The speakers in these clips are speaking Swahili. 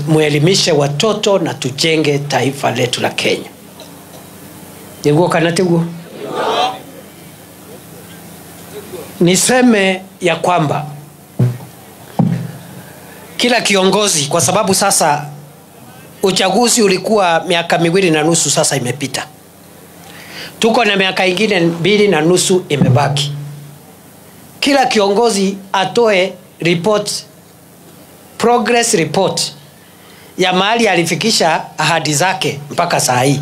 muelimishe watoto na tujenge taifa letu la Kenya. Niguo kanatiguo. Niseme ya kwamba kila kiongozi, kwa sababu sasa uchaguzi ulikuwa miaka 2.5 sasa imepita. Tuko na miaka ingine 2.5 imebaki. Kila kiongozi atoe report, progress report ya mahali alifikisha ahadi zake mpaka saa hii.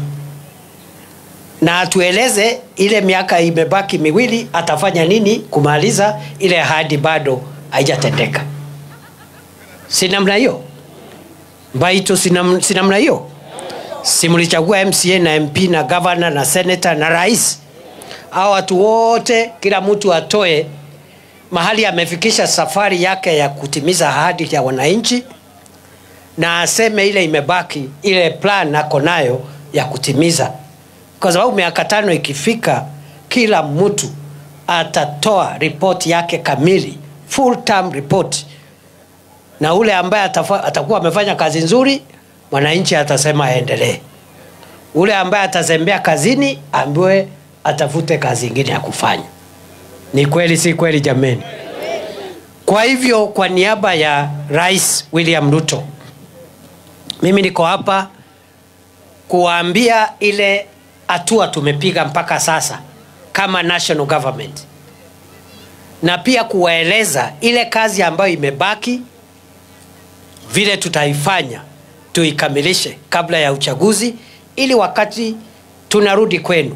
Na atueleze ile miaka imebaki 2 atafanya nini kumaliza ile ahadi bado haijatendeka. Si namna hiyo? Baito si namna hiyo? Si mlichagua MCA na MP na governor na senator na rais? Hao watu wote kila mtu atoe mahali amefikisha safari yake ya kutimiza ahadi ya wananchi, na aseme ile imebaki, ile plan nako nayo ya kutimiza. Kwa sababu miaka 5 ikifika, kila mtu atatoa report yake kamili, full term report. Na ule ambaye atakuwa amefanya kazi nzuri, mwananchi atasema aendelee. Ule ambaye atazembea kazini, ambiwe atafute kazi nyingine ya kufanya. Ni kweli si kweli jameni? Kwa hivyo kwa niaba ya Rais William Ruto, mimi niko hapa kuambia ile hatua tumepiga mpaka sasa kama national government, na pia kuwaeleza ile kazi ambayo imebaki vile tutaifanya tuikamilishe kabla ya uchaguzi, ili wakati tunarudi kwenu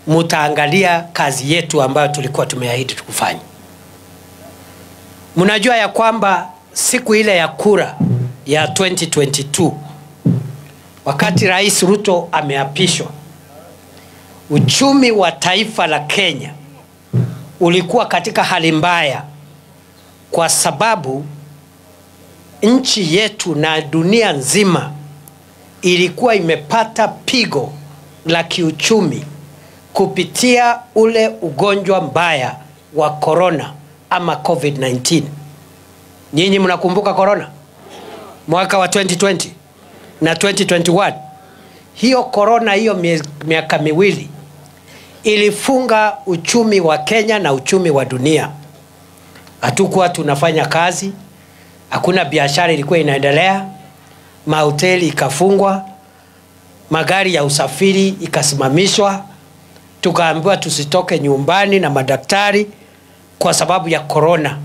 mutaangalia kazi yetu ambayo tulikuwa tumeahidi tukufanya. Mnajua ya kwamba siku ile ya kura ya 2022, wakati Rais Ruto ameapishwa, uchumi wa taifa la Kenya ulikuwa katika hali mbaya, kwa sababu nchi yetu na dunia nzima ilikuwa imepata pigo la kiuchumi kupitia ule ugonjwa mbaya wa corona ama COVID-19. Nyinyi mnakumbuka corona? Mwaka wa 2020 na 2021. Hiyo corona, hiyo miaka 2 ilifunga uchumi wa Kenya na uchumi wa dunia. Hatukuwa tunafanya kazi, hakuna biashara ilikuwa inaendelea, mahoteli ikafungwa, magari ya usafiri ikasimamishwa, tukaambiwa tusitoke nyumbani na madaktari kwa sababu ya corona.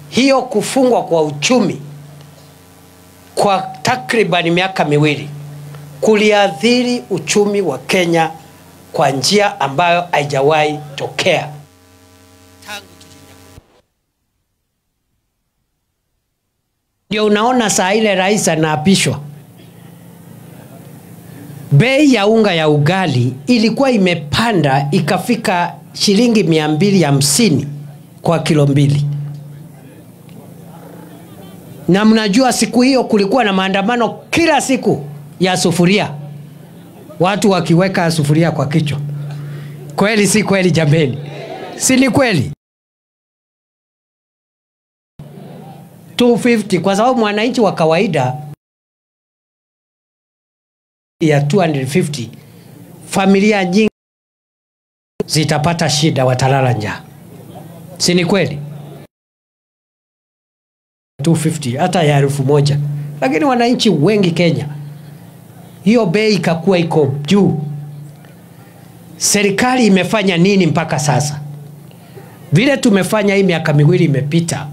Hiyo kufungwa kwa uchumi kwa takriban miaka 2 kuliathiri uchumi wa Kenya kwa njia ambayo haijawahi tokea. Ndio unaona saa ile rais anaapishwa, bei ya unga ya ugali ilikuwa imepanda ikafika shilingi 250 kwa kilo 2. Na mnajua siku hiyo kulikuwa na maandamano kila siku ya sufuria, watu wakiweka sufuria kwa kichwa. Kweli si kweli jameni? Si ni kweli? 250 kwa sababu mwananchi wa kawaida ya 250, familia nyingi zitapata shida, watalala njaa. Si ni kweli? 250 hata ya 1000, lakini wananchi wengi Kenya hiyo bei ikakuwa iko juu. Serikali imefanya nini mpaka sasa? Vile tumefanya hii miaka 2 imepita,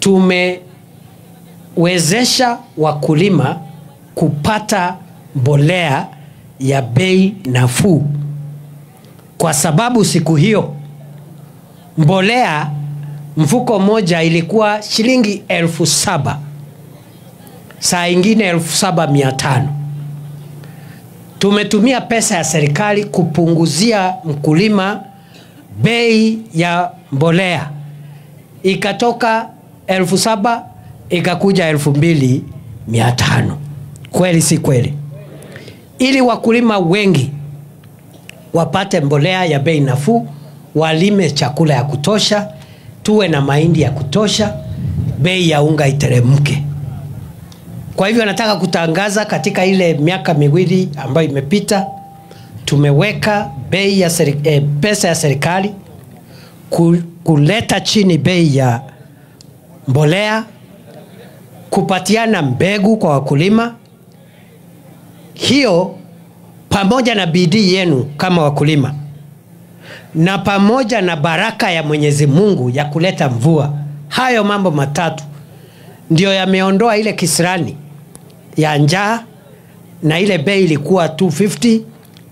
tumewezesha wakulima kupata mbolea ya bei nafuu, kwa sababu siku hiyo mbolea mfuko moja ilikuwa shilingi 7,000, saa ingine 7,500. Tumetumia pesa ya serikali kupunguzia mkulima bei ya mbolea, ikatoka 7,000 ikakuja 2,500. Kweli si kweli? Ili wakulima wengi wapate mbolea ya bei nafuu, walime chakula ya kutosha, tuwe na mahindi ya kutosha, bei ya unga iteremke. Kwa hivyo nataka kutangaza katika ile miaka miwili ambayo imepita, tumeweka bei ya pesa ya serikali kuleta chini bei ya mbolea, kupatiana mbegu kwa wakulima. Hiyo pamoja na bidii yenu kama wakulima na pamoja na baraka ya Mwenyezi Mungu ya kuleta mvua, hayo mambo matatu ndio yameondoa ile kisirani ya njaa, na ile bei ilikuwa 250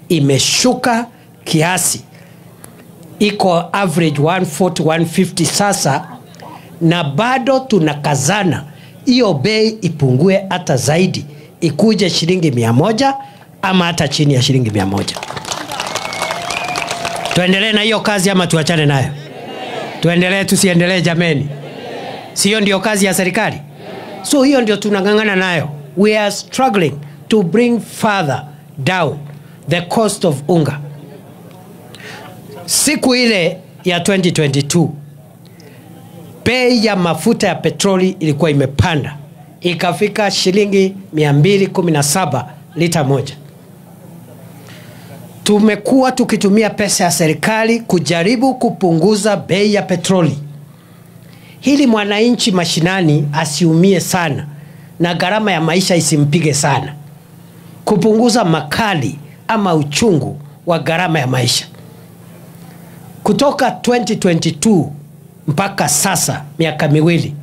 imeshuka kiasi, iko average 140-150 sasa, na bado tunakazana hiyo bei ipungue hata zaidi, ikuje shilingi 100 ama hata chini ya shilingi 100. Tuendelee na hiyo kazi ama tuachane nayo? Tuendelee tusiendelee jameni? Sio ndio kazi ya serikali? So hiyo ndio tunangangana nayo. We are struggling to bring further down the cost of unga. Siku ile ya 2022 bei ya mafuta ya petroli ilikuwa imepanda, ikafika shilingi 217 lita moja. Tumekuwa tukitumia pesa ya serikali kujaribu kupunguza bei ya petroli, hili mwananchi mashinani asiumie sana na gharama ya maisha isimpige sana, kupunguza makali ama uchungu wa gharama ya maisha. Kutoka 2022 mpaka sasa, miaka miwili,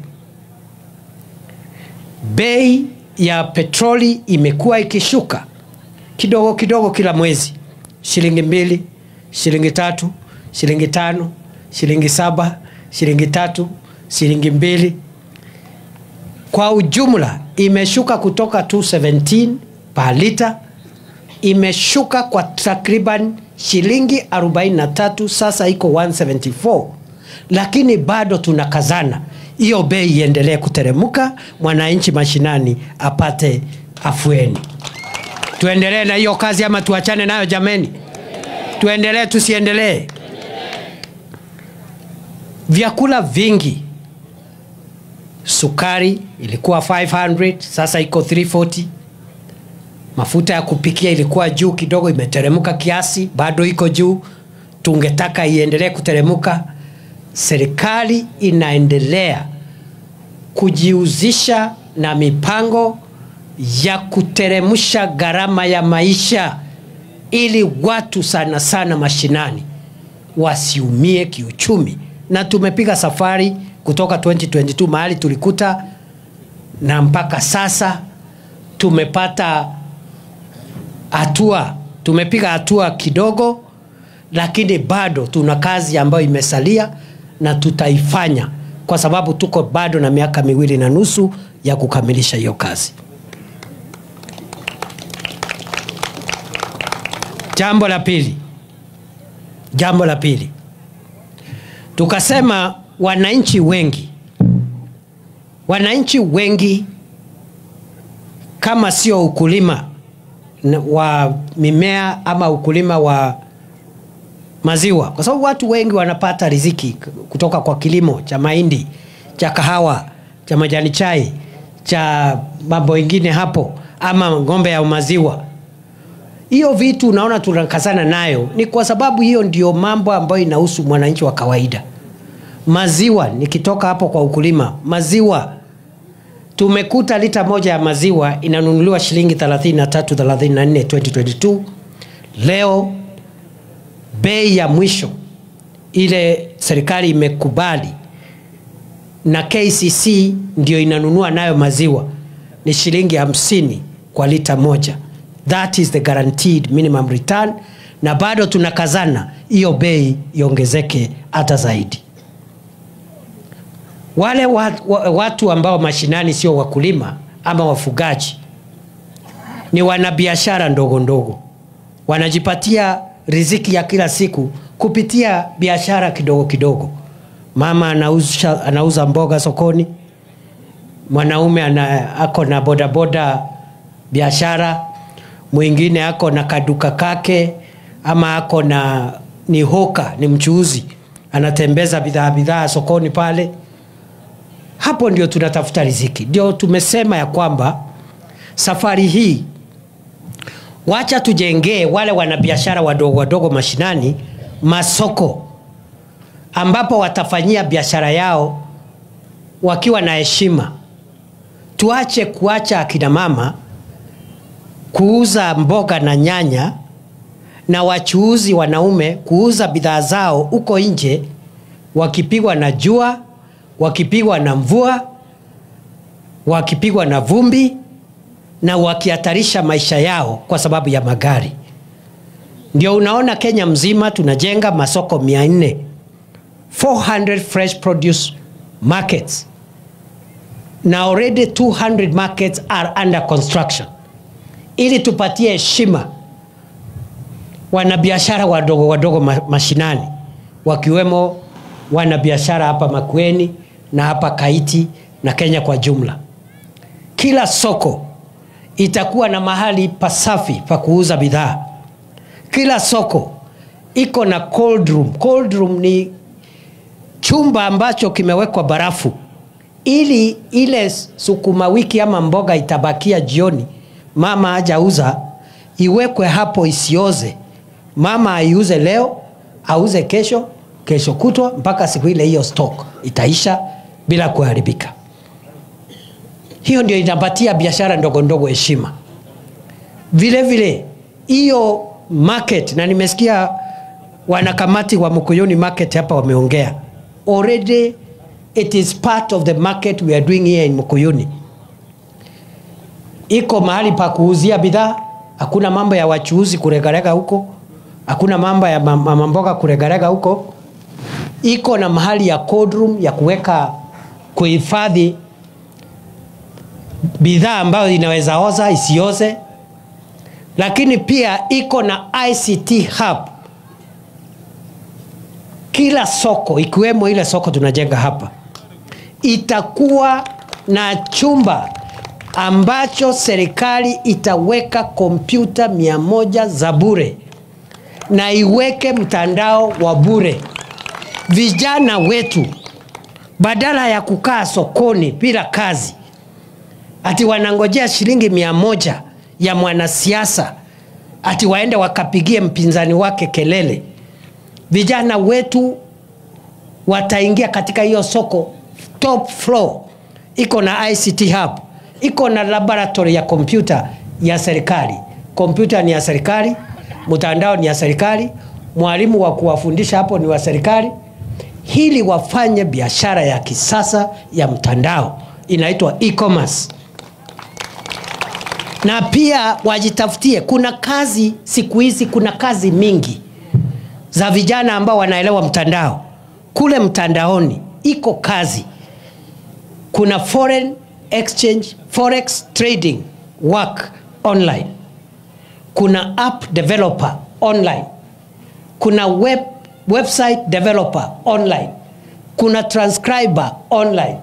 bei ya petroli imekuwa ikishuka kidogo kidogo kila mwezi, shilingi 2, shilingi 3, shilingi 5, shilingi 7, shilingi 3, shilingi 2. Kwa ujumla imeshuka kutoka 217 per liter, imeshuka kwa takriban shilingi 43, sasa iko 174. Lakini bado tunakazana hiyo bei iendelee kuteremuka, mwananchi mashinani apate afueni. Tuendelee na hiyo kazi ama tuachane nayo jameni? Tuendelee tusiendelee? Vyakula vingi, sukari ilikuwa 500, sasa iko 340. Mafuta ya kupikia ilikuwa juu kidogo, imeteremuka kiasi, bado iko juu, tungetaka iendelee kuteremuka. Serikali inaendelea kujihusisha na mipango ya kuteremusha gharama ya maisha, ili watu sana sana mashinani wasiumie kiuchumi. Na tumepiga safari kutoka 2022 mahali tulikuta, na mpaka sasa tumepata hatua, tumepiga hatua kidogo, lakini bado tuna kazi ambayo imesalia na tutaifanya, kwa sababu tuko bado na miaka 2.5 ya kukamilisha hiyo kazi. Jambo la pili, tukasema wananchi wengi kama sio ukulima wa mimea ama ukulima wa maziwa, kwa sababu watu wengi wanapata riziki kutoka kwa kilimo cha mahindi, cha kahawa, cha majani chai, cha mambo mengine hapo, ama ngombe ya maziwa. Hiyo vitu unaona tunakazana nayo ni kwa sababu hiyo ndio mambo ambayo inahusu mwananchi wa kawaida. Maziwa, nikitoka hapo kwa ukulima, maziwa tumekuta lita moja ya maziwa inanunuliwa shilingi 33-34 2022. Leo bei ya mwisho ile serikali imekubali na KCC ndio inanunua nayo maziwa ni shilingi 50 kwa lita moja. That is the guaranteed minimum return, na bado tunakazana hiyo bei iongezeke hata zaidi. Wale watu ambao mashinani sio wakulima ama wafugaji, ni wanabiashara ndogo ndogo, wanajipatia riziki ya kila siku kupitia biashara kidogo kidogo. Mama anauza mboga sokoni, mwanaume ako na bodaboda biashara, mwingine ako na kaduka kake, ama ako na ni mchuuzi, anatembeza bidhaa sokoni pale. Hapo ndio tunatafuta riziki. Ndio tumesema ya kwamba safari hii wacha tujengee wale wanabiashara wadogo wadogo mashinani masoko ambapo watafanyia biashara yao wakiwa na heshima. Tuache kuacha akina mama kuuza mboga na nyanya na wachuuzi wanaume kuuza bidhaa zao uko nje, wakipigwa na jua, wakipigwa na mvua, wakipigwa na vumbi, na wakihatarisha maisha yao kwa sababu ya magari. Ndio unaona Kenya mzima tunajenga masoko 400 fresh produce markets, na already 200 markets are under construction, ili tupatie heshima wanabiashara wadogo wadogo mashinani, wakiwemo wanabiashara hapa Makueni na hapa Kaiti na Kenya kwa jumla. Kila soko itakuwa na mahali pasafi pa kuuza bidhaa. Kila soko iko na cold room. Cold room ni chumba ambacho kimewekwa barafu, ili ile sukuma wiki ama mboga itabakia jioni mama hajauza iwekwe hapo isioze. Mama aiuze leo, auze kesho, kesho kutwa, mpaka siku ile hiyo stock itaisha bila kuharibika. Hiyo ndio inapatia biashara ndogo ndogo heshima. Vile vile hiyo market, na nimesikia wanakamati wa Mkuyuni market hapa wameongea, already it is part of the market we are doing here in Mkuyuni. Iko mahali pa kuuzia bidhaa, hakuna mambo ya wachuuzi kuregarega huko, hakuna mambo ya mamboga kuregarega huko. Iko na mahali ya cold room ya kuhifadhi bidhaa ambayo inaweza oza isioze. Lakini pia iko na ICT hub. Kila soko, ikiwemo ile soko tunajenga hapa, itakuwa na chumba ambacho serikali itaweka kompyuta 100 za bure na iweke mtandao wa bure. Vijana wetu badala ya kukaa sokoni bila kazi, ati wanangojea shilingi 100 ya mwanasiasa ati waende wakapigie mpinzani wake kelele, vijana wetu wataingia katika hiyo soko. Top floor iko na ICT hub, iko na laboratory ya kompyuta ya serikali. Kompyuta ni ya serikali, mtandao ni ya serikali, mwalimu wa kuwafundisha hapo ni wa serikali. Hili wafanye biashara ya kisasa ya mtandao, inaitwa e-commerce. Na pia wajitafutie, kuna kazi siku hizi, kuna kazi mingi za vijana ambao wanaelewa mtandao. Kule mtandaoni iko kazi. Kuna foreign exchange, forex trading work online. Kuna app developer online. Kuna website developer online. Kuna transcriber online.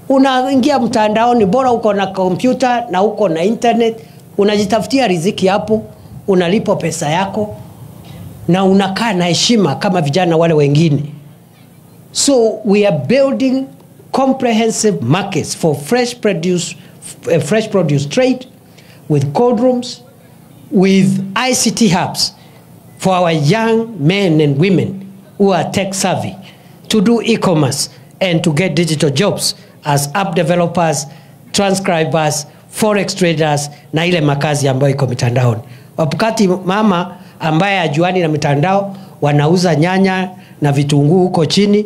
Unaingia mtandaoni, bora uko na kompyuta na uko na internet, unajitafutia riziki hapo, unalipo pesa yako na unakaa na heshima kama vijana wale wengine. So we are building comprehensive markets for fresh produce trade, with cold rooms, with ICT hubs for our young men and women who are tech savvy to do e-commerce and to get digital jobs as app developers, transcribers, forex traders na ile makazi ambayo iko mitandaoni. Wakati mama ambaye ajuani na mitandao wanauza nyanya na vitunguu huko chini,